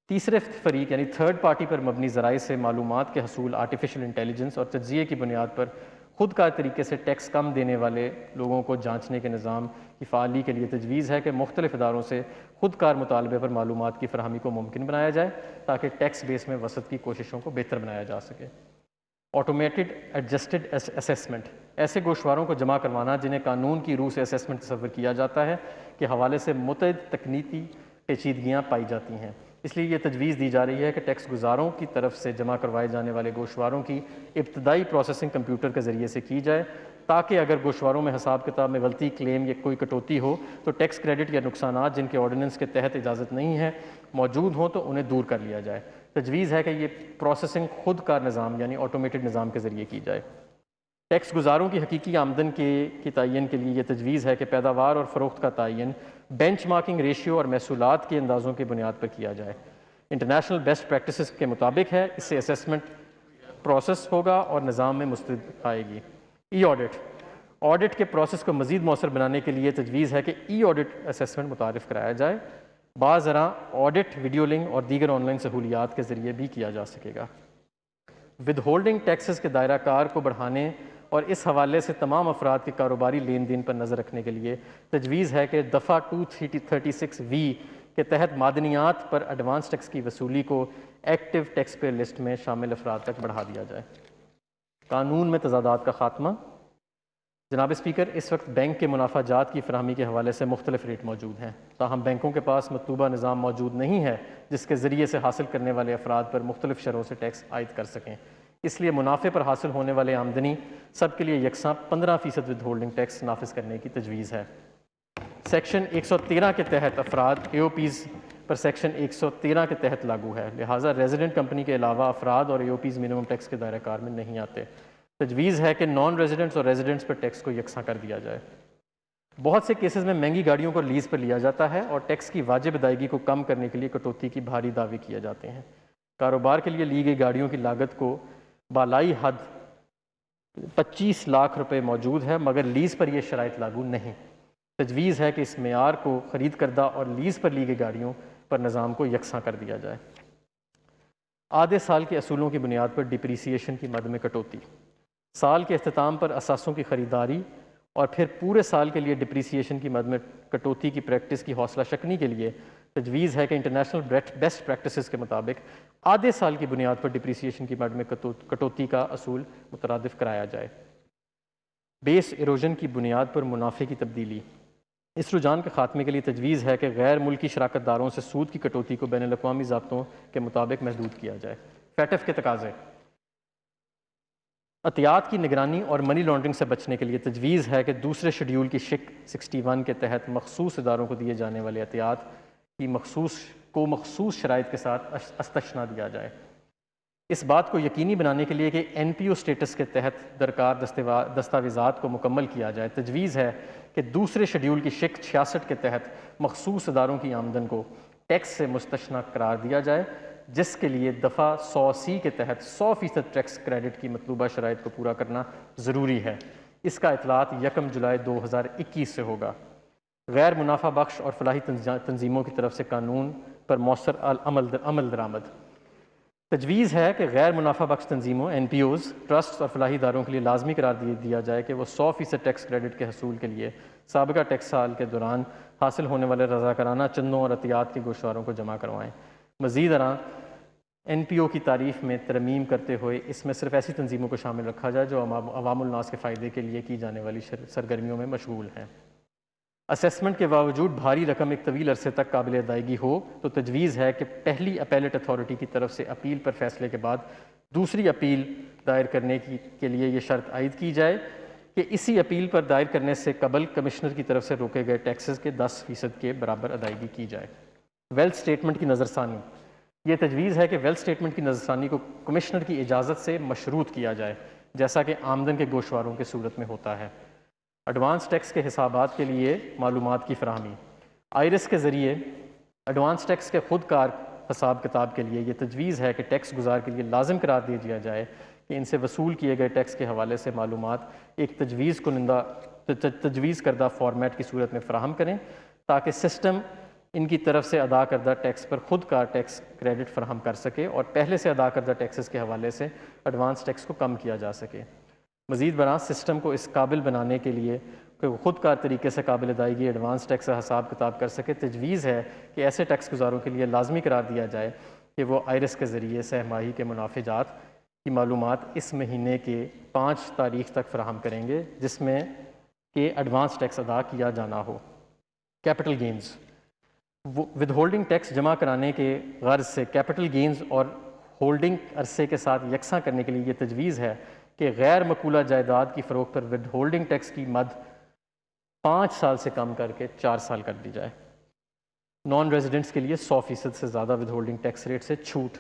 تیسرے فریق یعنی تھرڈ پارٹی پر مبنی ذرائع سے معلومات کے حصول آرٹیفیشل انٹیلیجنس اور تجزیے کی بنیاد پر خود کار طریقے سے ٹیکس کم دینے والے لوگوں کو جانچنے کے نظام کی فعالی کے لیے تجویز ہے کہ مختلف اداروں سے خود کار مطالبے پر معلومات کی فراہمی کو ممکن بنایا جائے تاکہ ٹیکس بیس میں وسعت کی کوششوں کو بہتر بنایا جا سکے۔ آٹومیٹڈ ایڈجسٹڈ اسیسمنٹ، ایسے گوشواروں کو جمع کروانا جنہیں قانون کی روح سے اسیسمنٹ تصور کیا جاتا ہے کے حوالے سے متعدد تکنیکی پیچیدگیاں پائی جاتی ہیں، اس لیے یہ تجویز دی جا رہی ہے کہ ٹیکس گزاروں کی طرف سے جمع کروائے جانے والے گوشواروں کی ابتدائی پروسیسنگ کمپیوٹر کے ذریعے سے کی جائے تاکہ اگر گوشواروں میں حساب کتاب میں غلطی، کلیم یا کوئی کٹوتی ہو تو ٹیکس کریڈٹ یا نقصانات جن کے آرڈیننس کے تحت اجازت نہیں ہے موجود ہوں تو انہیں دور کر لیا جائے۔ تجویز ہے کہ یہ پروسیسنگ خود کار نظام یعنی آٹومیٹڈ نظام کے ذریعے کی جائے۔ ٹیکس گزاروں کی حقیقی آمدن کے تعین کے لیے یہ تجویز ہے کہ پیداوار اور فروخت کا تعین بینچ مارکنگ ریشیو اور محصولات کے اندازوں کی بنیاد پر کیا جائے۔ انٹرنیشنل بیسٹ پریکٹسز کے مطابق ہے، اس سے اسیسمنٹ پروسیس ہوگا اور نظام میں مستند آئے گی۔ ای آڈٹ، آڈٹ کے پروسیس کو مزید مؤثر بنانے کے لیے تجویز ہے کہ ای آڈٹ اسیسمنٹ متعارف کرایا جائے۔ بعض ذرا آڈٹ ویڈیو لنک اور دیگر آن لائن سہولیات کے ذریعے بھی کیا جا سکے گا۔ ود ہولڈنگ ٹیکسز کے دائرہ کار کو بڑھانے اور اس حوالے سے تمام افراد کے کاروباری لین دین پر نظر رکھنے کے لیے تجویز ہے کہ دفعہ 236(v) کے تحت معدنیات پر ایڈوانس ٹیکس کی وصولی کو ایکٹیو ٹیکس پیئر لسٹ میں شامل افراد تک بڑھا دیا جائے۔ قانون میں تضادات کا خاتمہ، جناب اسپیکر، اس وقت بینک کے منافع جات کی فراہمی کے حوالے سے مختلف ریٹ موجود ہیں، تاہم بینکوں کے پاس مطلوبہ نظام موجود نہیں ہے جس کے ذریعے سے حاصل کرنے والے افراد پر مختلف شرحوں سے ٹیکس عائد کر سکیں، اس لیے منافع پر حاصل ہونے والے آمدنی سب کے لیے یکساں 15% ود ہولڈنگ ٹیکس نافذ کرنے کی تجویز ہے۔ سیکشن 113 کے تحت افراد اے او پیز پر سیکشن 113 کے تحت لاگو ہے، لہٰذا ریزیڈنٹ کمپنی کے علاوہ افراد اور اے او پیز منیمم ٹیکس کے دائرہ کار میں نہیں آتے۔ تجویز ہے کہ نان ریزیڈنٹس اور ریزیڈنٹس پر ٹیکس کو یکساں کر دیا جائے۔ بہت سے کیسز میں مہنگی گاڑیوں کو لیز پر لیا جاتا ہے اور ٹیکس کی واجب ادائیگی کو کم کرنے کے لیے کٹوتی کی بھاری دعوے کیے جاتے ہیں۔ کاروبار کے لیے لی گئی گاڑیوں کی لاگت کو بالائی حد 25 لاکھ روپے موجود ہے، مگر لیز پر یہ شرائط لاگو نہیں۔ تجویز ہے کہ اس معیار کو خرید کردہ اور لیز پر لی گئی گاڑیوں پر نظام کو یکساں کر دیا جائے۔ آدھے سال کے اصولوں کی بنیاد پر ڈپریسیشن کی مد میں کٹوتی، سال کے اختتام پر اثاثوں کی خریداری اور پھر پورے سال کے لیے ڈپریسیشن کی مد میں کٹوتی کی پریکٹس کی حوصلہ شکنی کے لیے تجویز ہے کہ انٹرنیشنل بیسٹ پریکٹسز کے مطابق آدھے سال کی بنیاد پر ڈپریسیشن کی مد میں کٹوتی کا اصول مترادف کرایا جائے۔ بیس ایروژن کی بنیاد پر منافع کی تبدیلی، اس رجحان کے خاتمے کے لیے تجویز ہے کہ غیر ملکی شراکت داروں سے سود کی کٹوتی کو بین الاقوامی ضابطوں کے مطابق محدود کیا جائے۔ فیٹف کے تقاضے، عطیات کی نگرانی اور منی لانڈرنگ سے بچنے کے لیے تجویز ہے کہ دوسرے شیڈول کی شق 61 کے تحت مخصوص اداروں کو دیے جانے والے عطیات کی مخصوص شرائط کے ساتھ استثناء دیا جائے۔ اس بات کو یقینی بنانے کے لیے کہ این پی او اسٹیٹس کے تحت درکار دستاویزات کو مکمل کیا جائے، تجویز ہے کہ دوسرے شیڈول کی شق 66 کے تحت مخصوص اداروں کی آمدن کو ٹیکس سے مستثنیٰ قرار دیا جائے، جس کے لیے دفعہ 100C کے تحت 100% ٹیکس کریڈٹ کی مطلوبہ شرائط کو پورا کرنا ضروری ہے۔ اس کا اطلاعات 1 جولائی 2021 سے ہوگا۔ غیر منافع بخش اور فلاحی تنظیموں کی طرف سے قانون پر مؤثر عمل درآمد، تجویز ہے کہ غیر منافع بخش تنظیموں این پی اوز، ٹرسٹ اور فلاحی اداروں کے لیے لازمی قرار دیا جائے کہ وہ 100% ٹیکس کریڈٹ کے حصول کے لیے سابقہ ٹیکس سال کے دوران حاصل ہونے والے رضاکارانہ چندوں اور عطیات کے گوشواروں کو جمع کروائیں۔ مزید این پی او کی تعریف میں ترمیم کرتے ہوئے اس میں صرف ایسی تنظیموں کو شامل رکھا جائے جو عوام الناس کے فائدے کے لیے کی جانے والی سرگرمیوں میں مشغول ہیں۔ اسیسمنٹ کے باوجود بھاری رقم ایک طویل عرصے تک قابل ادائیگی ہو تو تجویز ہے کہ پہلی اپیلیٹ اتھارٹی کی طرف سے اپیل پر فیصلے کے بعد دوسری اپیل دائر کرنے کے لیے یہ شرط عائد کی جائے کہ اسی اپیل پر دائر کرنے سے قبل کمشنر کی طرف سے روکے گئے ٹیکسز کے 10% کے برابر ادائیگی کی جائے۔ ویلتھ اسٹیٹمنٹ کی نظر ثانی، یہ تجویز ہے کہ ویلتھ اسٹیٹمنٹ کی نظر ثانی کو کمشنر کی اجازت سے مشروط کیا جائے، جیسا کہ آمدن کے گوشواروں کی صورت میں ہوتا ہے۔ ایڈوانس ٹیکس کے حسابات کے لیے معلومات کی فراہمی، آئرس کے ذریعے ایڈوانس ٹیکس کے خود کار حساب کتاب کے لیے یہ تجویز ہے کہ ٹیکس گزار کے لیے لازم قرار دیا جائے کہ ان سے وصول کیے گئے ٹیکس کے حوالے سے معلومات ایک تجویز کردہ فارمیٹ کی صورت میں فراہم کریں تاکہ سسٹم ان کی طرف سے ادا کردہ ٹیکس پر خود کار ٹیکس کریڈٹ فراہم کر سکے اور پہلے سے ادا کردہ ٹیکسز کے حوالے سے ایڈوانس ٹیکس کو کم کیا جا سکے۔ مزید برآں سسٹم کو اس قابل بنانے کے لیے کہ وہ خود کار طریقے سے قابل ادائیگی ایڈوانس ٹیکس کا حساب کتاب کر سکے، تجویز ہے کہ ایسے ٹیکس گزاروں کے لیے لازمی قرار دیا جائے کہ وہ آئرس کے ذریعے سہ ماہی کے منافع جات کی معلومات اس مہینے کے 5 تاریخ تک فراہم کریں گے جس میں کہ ایڈوانس ٹیکس ادا کیا جانا ہو۔ Capital gains, withholding tax جمع کرانے کے غرض سے کیپٹل گینز اور ہولڈنگ عرصے کے ساتھ یکساں کرنے کے لیے یہ تجویز ہے کہ غیر مقولہ جائیداد کی فروخت پر ود ہولڈنگ ٹیکس کی مد 5 سال سے کم کر کے 4 سال کر دی جائے۔ نان ریزیڈنٹس کے لیے 100% سے زیادہ ود ہولڈنگ ٹیکس ریٹ سے چھوٹ۔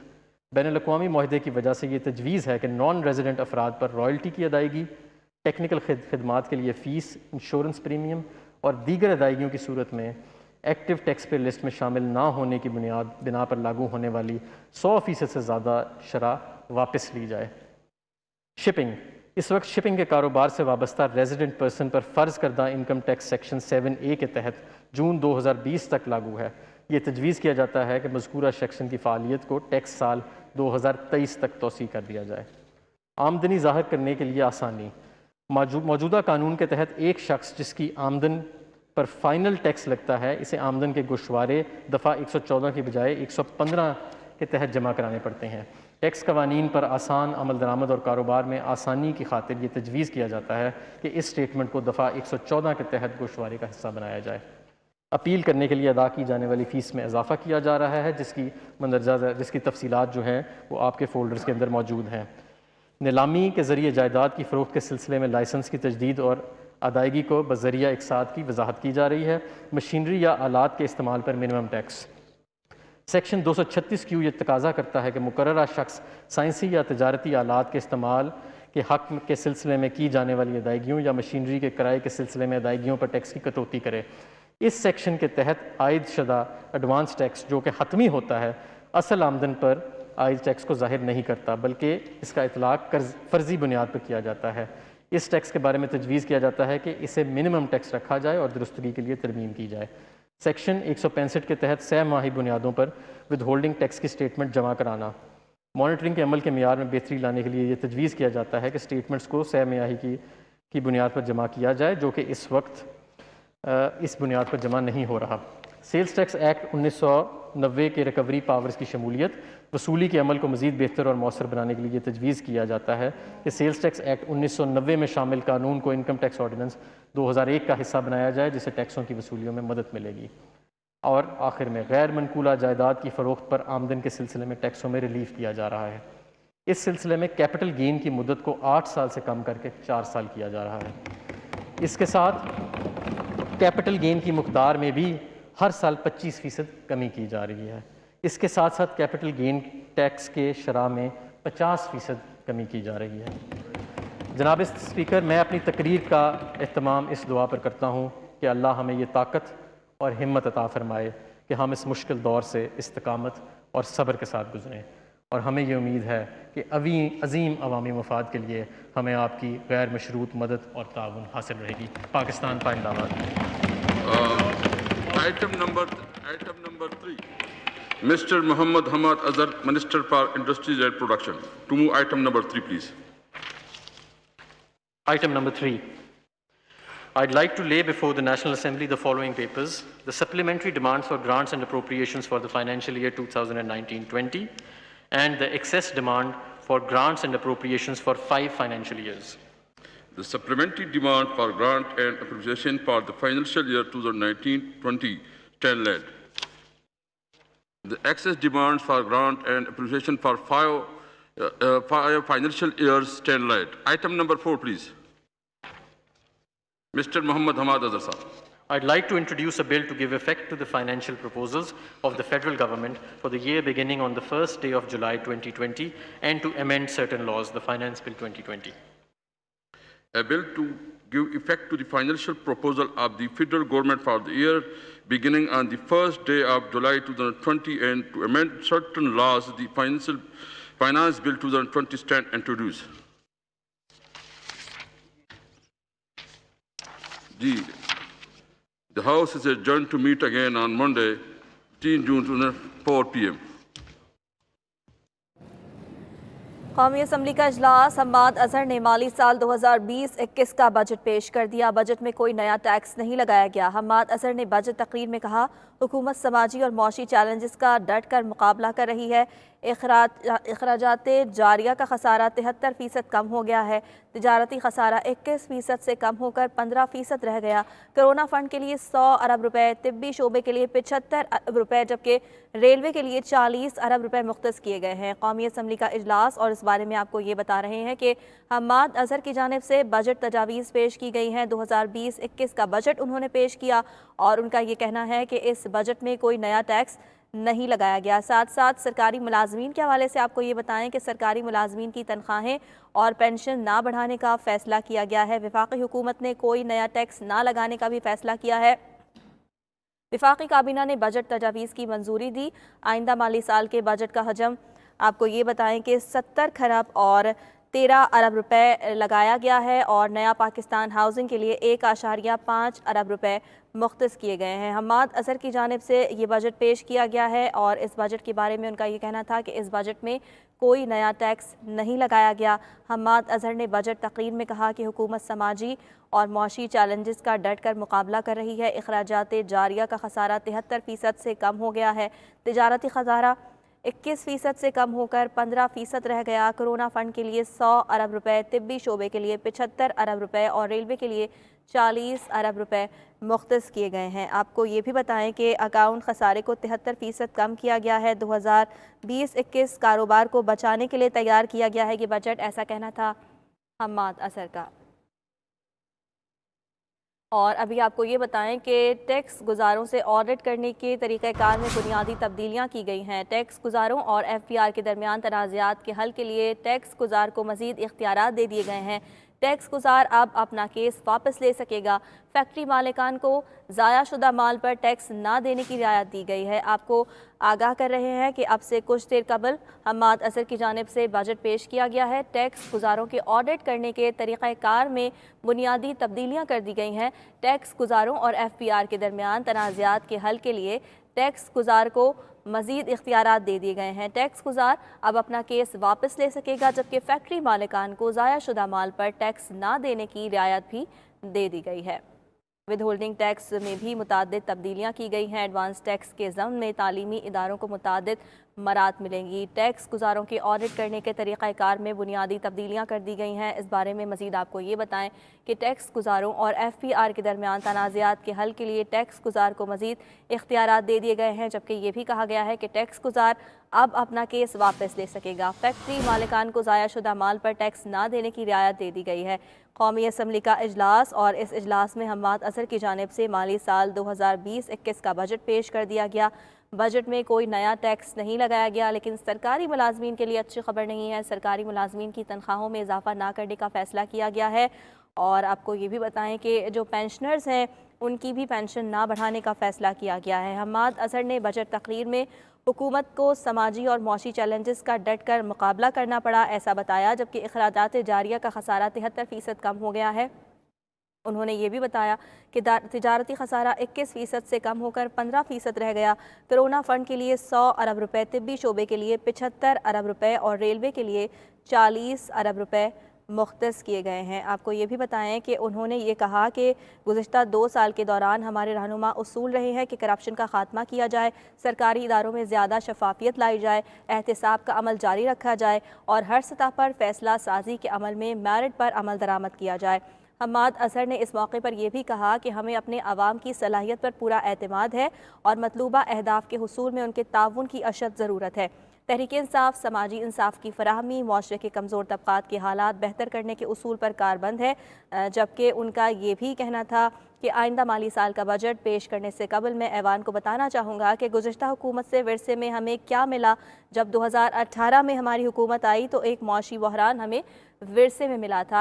بین الاقوامی معاہدے کی وجہ سے یہ تجویز ہے کہ نان ریزیڈنٹ افراد پر رائلٹی کی ادائیگی، ٹیکنیکل خدمات کے لیے فیس، انشورنس پریمیم اور دیگر ادائیگیوں کی صورت میں ایکٹیو ٹیکس پے لسٹ میں شامل نہ ہونے کی بنا پر لاگو ہونے والی 100% سے زیادہ شرح واپس لی جائے۔ شپنگ، اس وقت شپنگ کے کاروبار سے وابستہ ریزیڈنٹ پرسن پر فرض کردہ انکم ٹیکس سیکشن 7A کے تحت جون 2020 تک لاگو ہے۔ یہ تجویز کیا جاتا ہے کہ مذکورہ سیکشن کی فعالیت کو ٹیکس سال 2023 تک توسیع کر دیا جائے۔ آمدنی ظاہر کرنے کے لیے آسانی، موجودہ قانون کے تحت ایک شخص جس کی آمدن پر فائنل ٹیکس لگتا ہے اسے آمدن کے گوشوارے دفعہ 114 کی بجائے 115 کے تحت جمع کرانے پڑتے ہیں۔ ٹیکس قوانین پر آسان عمل درآمد اور کاروبار میں آسانی کی خاطر یہ تجویز کیا جاتا ہے کہ اس سٹیٹمنٹ کو دفعہ 114 کے تحت گوشوارے کا حصہ بنایا جائے۔ اپیل کرنے کے لیے ادا کی جانے والی فیس میں اضافہ کیا جا رہا ہے جس کی تفصیلات جو ہیں وہ آپ کے فولڈرز کے اندر موجود ہیں۔ نیلامی کے ذریعے جائیداد کی فروخت کے سلسلے میں لائسنس کی تجدید اور ادائیگی کو بذریعہ اقساط کی وضاحت کی جا رہی ہے۔ مشینری یا آلات کے استعمال پر منیمم ٹیکس، سیکشن 236Q یہ تقاضا کرتا ہے کہ مقررہ شخص سائنسی یا تجارتی آلات کے استعمال کے حق کے سلسلے میں کی جانے والی ادائیگیوں یا مشینری کے کرائے کے سلسلے میں ادائیگیوں پر ٹیکس کی کٹوتی کرے۔ اس سیکشن کے تحت عائد شدہ ایڈوانس ٹیکس جو کہ حتمی ہوتا ہے اصل آمدن پر عائد ٹیکس کو ظاہر نہیں کرتا بلکہ اس کا اطلاق فرضی بنیاد پر کیا جاتا ہے۔ اس ٹیکس کے بارے میں تجویز کیا جاتا ہے کہ اسے منیمم ٹیکس رکھا جائے اور درستگی کے لیے ترمیم کی جائے۔ سیکشن 165 کے تحت سہ ماہی بنیادوں پر ود ہولڈنگ ٹیکس کی سٹیٹمنٹ جمع کرانا، مانیٹرنگ کے عمل کے معیار میں بہتری لانے کے لیے یہ تجویز کیا جاتا ہے کہ سٹیٹمنٹس کو سہ ماہی کی بنیاد پر جمع کیا جائے جو کہ اس وقت اس بنیاد پر جمع نہیں ہو رہا۔ سیلز ٹیکس ایکٹ 1990 کے ریکوری پاورز کی شمولیت، وصولی کے عمل کو مزید بہتر اور مؤثر بنانے کے لیے یہ تجویز کیا جاتا ہے کہ سیلز ٹیکس ایکٹ 1990 میں شامل قانون کو انکم ٹیکس آرڈیننس 2001 کا حصہ بنایا جائے جس سے ٹیکسوں کی وصولیوں میں مدد ملے گی۔ اور آخر میں غیر منقولہ جائیداد کی فروخت پر آمدن کے سلسلے میں ٹیکسوں میں ریلیف کیا جا رہا ہے۔ اس سلسلے میں کیپٹل گین کی مدت کو 8 سال سے کم کر کے 4 سال کیا جا رہا ہے۔ اس کے ساتھ کیپٹل گین کی مقدار میں بھی ہر سال 25% کمی کی جا رہی ہے۔ اس کے ساتھ ساتھ کیپٹل گین ٹیکس کے شرح میں 50% کمی کی جا رہی ہے۔ جناب اسپیکر، میں اپنی تقریر کا اہتمام اس دعا پر کرتا ہوں کہ اللہ ہمیں یہ طاقت اور ہمت عطا فرمائے کہ ہم اس مشکل دور سے استقامت اور صبر کے ساتھ گزریں، اور ہمیں یہ امید ہے کہ عظیم عوامی مفاد کے لیے ہمیں آپ کی غیر مشروط مدد اور تعاون حاصل رہے گی۔ پاکستان پائندہ باد۔ Item number 3, Mr. Muhammad Hamad Azhar, Minister for Industries and Production. To move item number 3, please. Item number 3. I'd like to lay before the National Assembly the following papers: the supplementary demands for grants and appropriations for the financial year 2019-20 and the excess demand for grants and appropriations for 5 financial years. The supplementary demand for grant and appropriation for the financial year 2019-20 stand led. The excess demands for grant and appropriation for 5 financial years stand led. Item number 4, please. Mr. Muhammad Hamad Azhar sir. I'd like to introduce a bill to give effect to the financial proposals of the federal government for the year beginning on the first day of July 2020 and to amend certain laws, the Finance Bill 2020. A bill to give effect to the financial proposal of the federal government for the year beginning on the first day of July 2020 and to amend certain laws, the Finance Bill 2020 stand introduced. The House is adjourned to meet again on Monday, 16 June 2004 p.m. قومی assembly کا اجلاس حماد اظہر نے مالی سال 2020-21 کا budget پیش کر دیا۔ بجٹ میں کوئی نیا ٹیکس نہیں لگایا گیا۔ حماد اظہر نے بجٹ تقریر میں کہا، حکومت سماجی اور معاشی چیلنجز کا ڈٹ کر مقابلہ کر رہی ہے۔ اخراجات جاریہ کا خسارہ 73% کم ہو گیا ہے۔ تجارتی خسارہ 21% سے کم ہو کر 15% رہ گیا۔ کرونا فنڈ کے لیے 100 ارب روپے، طبی شعبے کے لیے 75 ارب روپے، جبکہ ریلوے کے لیے 40 ارب روپے مختص کیے گئے ہیں۔ قومی اسمبلی کا اجلاس، اور اس بارے میں آپ کو یہ بتا رہے ہیں کہ حماد اظہر کی جانب سے بجٹ تجاویز پیش کی گئی ہیں۔ 2020-21 کا بجٹ انہوں نے پیش کیا، اور ان کا یہ کہنا ہے کہ اس بجٹ میں کوئی نیا ٹیکس نہیں لگایا گیا۔ ساتھ ساتھ سرکاری ملازمین کے حوالے سے آپ کو یہ بتائیں کہ سرکاری ملازمین کی تنخواہیں اور پینشن نہ بڑھانے کا فیصلہ کیا گیا ہے۔ وفاقی حکومت نے کوئی نیا ٹیکس نہ لگانے کا بھی فیصلہ کیا ہے۔ وفاقی کابینہ نے بجٹ تجاویز کی منظوری دی۔ آئندہ مالی سال کے بجٹ کا حجم آپ کو یہ بتائیں کہ 70 کھرب اور 13 ارب روپے لگایا گیا ہے، اور نیا پاکستان ہاؤسنگ کے لیے 1.5 ارب روپے مختص کیے گئے ہیں۔ حماد اظہر کی جانب سے یہ بجٹ پیش کیا گیا ہے، اور اس بجٹ کے بارے میں ان کا یہ کہنا تھا کہ اس بجٹ میں کوئی نیا ٹیکس نہیں لگایا گیا۔ حماد اظہر نے بجٹ تقریر میں کہا کہ حکومت سماجی اور معاشی چیلنجز کا ڈٹ کر مقابلہ کر رہی ہے۔ اخراجات جاریہ کا خسارہ 73% سے کم ہو گیا ہے۔ تجارتی خسارہ 21% سے کم ہو کر 15% رہ گیا۔ کرونا فنڈ کے لیے 100 ارب روپے، طبی شعبے کے لیے 75 ارب روپے اور ریلوے کے لیے 40 ارب روپے مختص کیے گئے ہیں۔ آپ کو یہ بھی بتائیں کہ اکاؤنٹ خسارے کو 73% کم کیا گیا ہے۔ 2020-21 کاروبار کو بچانے کے لیے تیار کیا گیا ہے یہ بجٹ، ایسا کہنا تھا حماد اظہر کا۔ اور ابھی آپ کو یہ بتائیں کہ ٹیکس گزاروں سے آڈٹ کرنے کے طریقہ کار میں بنیادی تبدیلیاں کی گئی ہیں۔ ٹیکس گزاروں اور ایف پی آر کے درمیان تنازعات کے حل کے لیے ٹیکس گزار کو مزید اختیارات دے دیے گئے ہیں۔ ٹیکس گزار اب اپنا کیس واپس لے سکے گا۔ فیکٹری مالکان کو ضائع شدہ مال پر ٹیکس نہ دینے کی رعایت دی گئی ہے۔ آپ کو آگاہ کر رہے ہیں کہ اب سے کچھ دیر قبل حماد اظہر کی جانب سے بجٹ پیش کیا گیا ہے۔ ٹیکس گزاروں کے آڈٹ کرنے کے طریقہ کار میں بنیادی تبدیلیاں کر دی گئی ہیں۔ ٹیکس گزاروں اور ایف پی آر کے درمیان تنازعات کے حل کے لیے ٹیکس گزار کو مزید اختیارات دے دیے گئے ہیں۔ ٹیکس گزار اب اپنا کیس واپس لے سکے گا، جبکہ فیکٹری مالکان کو ضائع شدہ مال پر ٹیکس نہ دینے کی رعایت بھی دے دی گئی ہے۔ ود ہولڈنگ ٹیکس میں بھی متعدد تبدیلیاں کی گئی ہیں۔ ایڈوانس ٹیکس کے ضمن میں تعلیمی اداروں کو متعدد مراعات ملیں گی۔ ٹیکس گزاروں کے آڈٹ کرنے کے طریقہ کار میں بنیادی تبدیلیاں کر دی گئی ہیں۔ اس بارے میں مزید آپ کو یہ بتائیں کہ ٹیکس گزاروں اور ایف پی آر کے درمیان تنازعات کے حل کے لیے ٹیکس گزار کو مزید اختیارات دے دیے گئے ہیں، جبکہ یہ بھی کہا گیا ہے کہ ٹیکس گزار اب اپنا کیس واپس لے سکے گا۔ فیکٹری مالکان کو ضائع شدہ مال پر ٹیکس نہ دینے کی رعایت دے دی گئی ہے۔ قومی اسمبلی کا اجلاس، اور اس اجلاس میں حماد اظہر کی جانب سے مالی سال 2020-21 کا بجٹ پیش کر دیا گیا۔ بجٹ میں کوئی نیا ٹیکس نہیں لگایا گیا، لیکن سرکاری ملازمین کے لیے اچھی خبر نہیں ہے۔ سرکاری ملازمین کی تنخواہوں میں اضافہ نہ کرنے کا فیصلہ کیا گیا ہے، اور آپ کو یہ بھی بتائیں کہ جو پینشنرز ہیں ان کی بھی پینشن نہ بڑھانے کا فیصلہ کیا گیا ہے۔ حماد اظہر نے بجٹ تقریر میں حکومت کو سماجی اور معاشی چیلنجز کا ڈٹ کر مقابلہ کرنا پڑا ایسا بتایا، جبکہ اخراجات جاریہ کا خسارہ 73% کم ہو گیا ہے۔ انہوں نے یہ بھی بتایا کہ تجارتی خسارہ 21% سے کم ہو کر 15% رہ گیا۔ کرونا فنڈ کے لیے 100 ارب روپے، طبی شعبے کے لیے 75 ارب روپے اور ریلوے کے لیے 40 ارب روپے مختص کیے گئے ہیں۔ آپ کو یہ بھی بتائیں کہ انہوں نے یہ کہا کہ گزشتہ 2 سال کے دوران ہمارے رہنما اصول رہے ہیں کہ کرپشن کا خاتمہ کیا جائے، سرکاری اداروں میں زیادہ شفافیت لائی جائے، احتساب کا عمل جاری رکھا جائے، اور ہر سطح پر فیصلہ سازی کے عمل میں میرٹ پر عمل درآمد کیا جائے۔ حماد اظہر نے اس موقع پر یہ بھی کہا کہ ہمیں اپنے عوام کی صلاحیت پر پورا اعتماد ہے، اور مطلوبہ اہداف کے حصول میں ان کے تعاون کی اشد ضرورت ہے۔ تحریک انصاف سماجی انصاف کی فراہمی، معاشرے کے کمزور طبقات کے حالات بہتر کرنے کے اصول پر کاربند ہے، جبکہ ان کا یہ بھی کہنا تھا کہ آئندہ مالی سال کا بجٹ پیش کرنے سے قبل میں ایوان کو بتانا چاہوں گا کہ گزشتہ حکومت سے ورثے میں ہمیں کیا ملا۔ جب 2018 میں ہماری حکومت آئی تو ایک معاشی بحران ہمیں ورثے میں ملا تھا۔